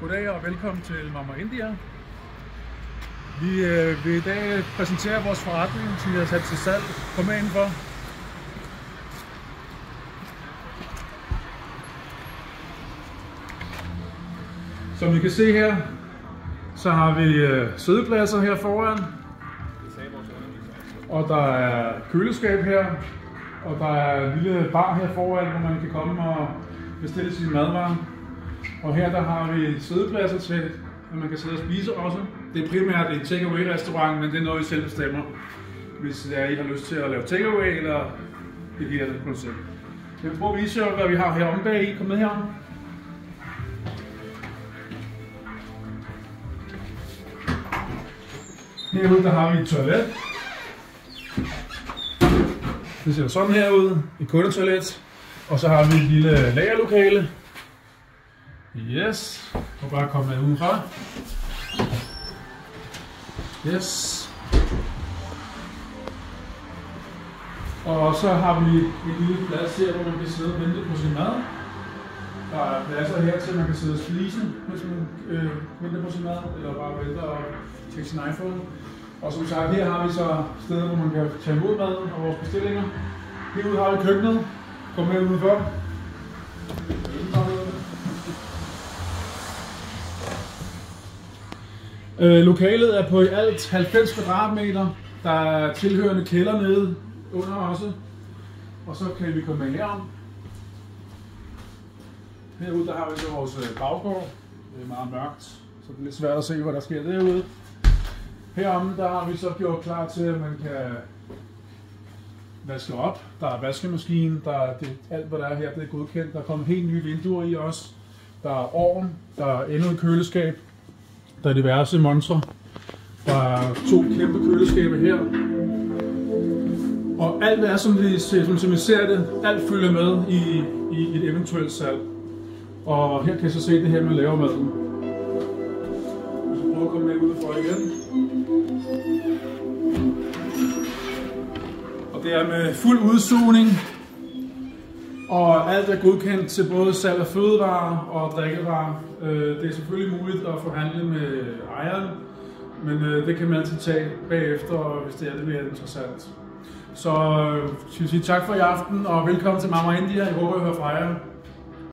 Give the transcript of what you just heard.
Goddag og velkommen til Mama India. Vi vil i dag præsentere vores forretning, som vi har sat til salg. Kom med indenfor. Som I kan se her, så har vi siddepladser her foran. Og der er køleskab her. Og der er en lille bar her foran, hvor man kan komme og bestille sine madvarer. Og her der har vi siddepladser til, at man kan sidde og spise også. Det er primært en takeaway restaurant, men det er noget, I selv bestemmer. Hvis I har lyst til at lave takeaway eller et helt andet koncept. Jeg vil prøve at vise jer, hvad vi har her om bag i. Kom med her. Herude der har vi et toilet. Det ser sådan her ud, et kundetoilet. Og så har vi et lille lagerlokale. Yes, og bare komme med udenfra. Yes. Og så har vi en lille plads her, hvor man kan sidde og vente på sin mad. Der er pladser her til, at man kan sidde og spise, hvis man venter på sin mad, eller bare venter og tjekke sin iPhone. Og som sagt, her har vi så steder, hvor man kan tage imod maden og vores bestillinger. Herude har vi køkkenet. Kom med udenfor. Lokalet er på i alt 90 kvadratmeter. Der er tilhørende kælder nede under også. Og så kan vi komme med herom. Herude der har vi så vores baggård. Det er meget mørkt, så det er lidt svært at se, hvad der sker derude. Heromme der har vi så gjort klar til, at man kan vaske op. Der er vaskemaskine, der er alt hvad der er her, det er godkendt. Der er kommet helt nye vinduer i også. Der er ovn, der er endnu et køleskab. Der er diverse monstre. Der er 2 kæmpe køleskaber her. Og alt er, som vi ser det, alt følger med i et eventuelt salg. Og her kan I så se det her med lavermaden. Så prøv at komme med udefra igen. Og det er med fuld udsugning. Og alt er godkendt til både salg af fødevarer og drikkevarer. Det er selvfølgelig muligt at forhandle med ejeren, men det kan man altid tage bagefter, hvis det er lidt mere interessant. Så jeg vil sige tak for i aften, og velkommen til Mama India. Jeg håber, I hører fra jer.